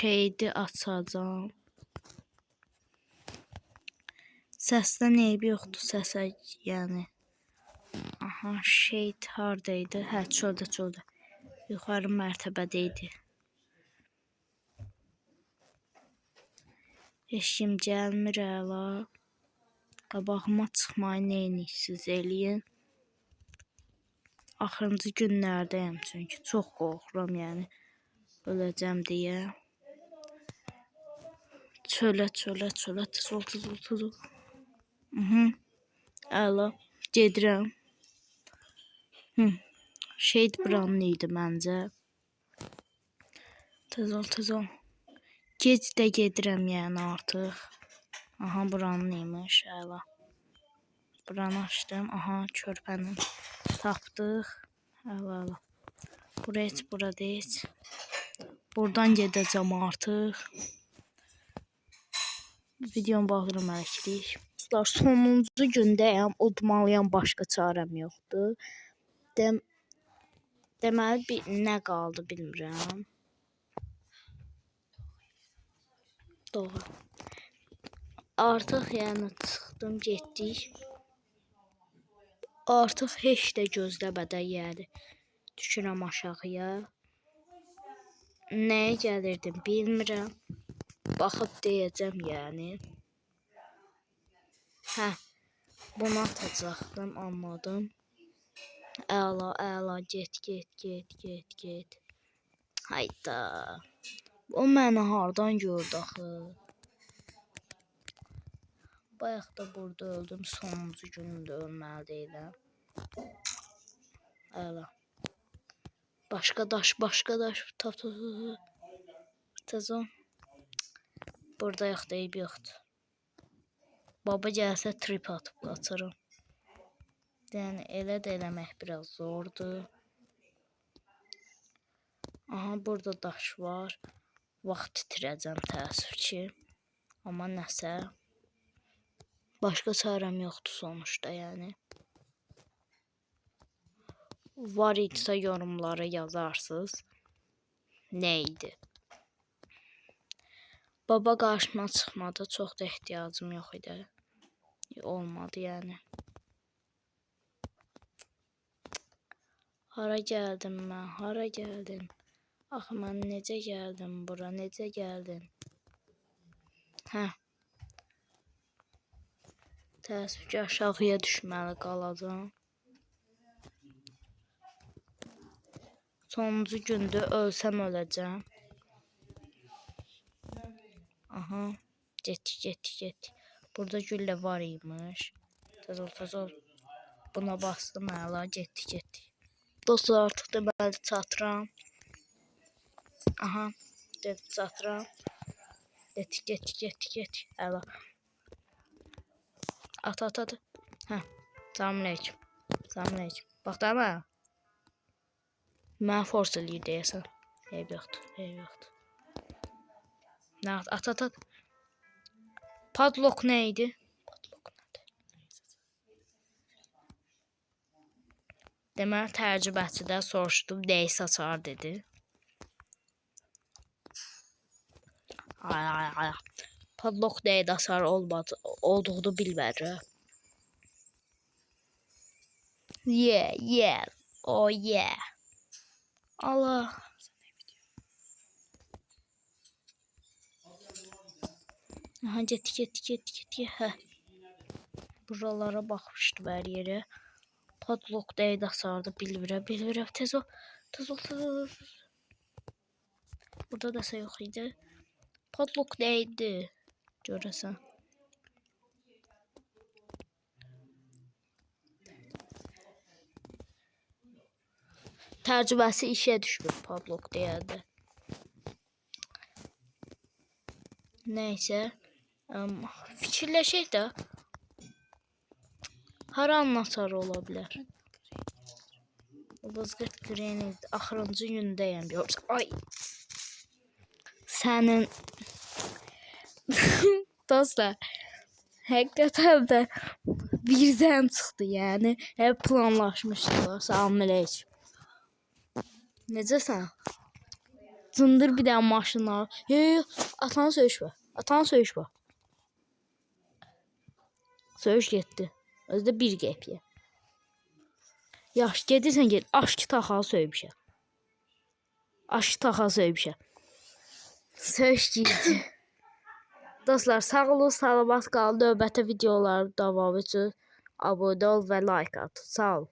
şeydi açacağım. Səsdən eybi yoxdur, səsə yəni. Aha, şeyd hardaydı? Hə, çöldə. Yuxarı mərtəbədə idi. Heç kim gəlmir hələ. Qabağıma çıxmayı neyinirsiniz eləyin. Axırıncı günlərdəyəm çünki çox qorxuram yəni. Öləcəm deyə. Çölə. Tez ol. Əla, gedirəm. Şeyd buranın idi məncə. Tez ol. Gec də gedirəm yəni artıq. Aha, buranın imiş, əla. Buranı açdım. Aha, körpəni tapdıq. Əla. Bura deyil. Buradan gedəcəm artıq. Videonu bağlıram ələklik. Sonuncu gündəyəm. Udmalıyam, başqa çarəm yoxdur. Deməli, nə qaldı bilmirəm. Doğru. Artıq yəni çıxdım, getdik. Artıq heç də gözləmədən yəni düşürəm aşağıya. Nəyə gəlirdim bilmirəm. Baxıb deyəcəm yəni. Hə, bunu atacaqdım, anladım. Əla, get. Hayda. O məni hardan gördü axı? Bayaq da burada öldüm, sonuncu günümdə ölməli deyiləm. Əla. Başqa daş. Tap. Tez ol. Burada yoxdur, eyb yoxdur. Baba gəlsə trip atıb qaçırım. Yəni elə də eləmək biraz zordur. Aha, burada daş var. Vaxt itirəcəm təəssüf ki. Amma nəsə. Başqa çarəm yoxdur sonuçda yəni. Var idisə yorumlara yazarsınız. Nə idi? Baba qarşıma çıxmadı. Çox da ehtiyacım yox idi. Olmadı yəni. Hara gəldim mən? Axı mən necə gəldim bura? Hə. Təəssüf ki, aşağıya düşməli qalacam. Sonuncu gündür, ölsəm öləcəm. Aha, get. Burada güllə var imiş. Tez ol. Buna bastım, əla, getdi. Dostlar, artıq deməli çatıram. Aha, çatıram. Get. Əla. At. Hə, salamünaleyküm. Bax da mən. Mən force eləyir deyəsən. Eyb yoxdur. Nə at. Padlock nə idi? Deməli, təcrübəçidə soruşdum, nəyi saçar dedi. Ay. Padlock nəyi saçar olduğunu bilmərəm. Yeah. Oh yeah. Allah. Aha, get. Hə. Buralara baxmışdım hər yerə. Padlock nəyi asardı bilmirəm. Tez ol. Burada da yox idi. Padlock nə idi? Görəsən. Təcrübəsi işə düşmür padlock deyəndə. Nəysə. Fikirləşək də. Hara anahtarı ola bilər? Vızqırt grenade. Axırıncı gündəyəm. Ay. Sənin. Dostlar. Həqiqətən də birdən çıxdı yəni. Hep planlaşmışdılar. Salamünaleyküm. Necəsən? Cındır bir dənə maşınlar. Atanı söyüşmə. Atanı söyüşmə. Söyüş getdi. Özdə 1 qəpiyə. Yaxşı, gedirsən get. Aşkı taxalı söyüşə. Aşkı taxalı söyüşə. Söyüş getdi. Dostlar, sağ olun, salamat qalın. Növbəti videolar davam üçün abunə ol və like at. Sağ ol.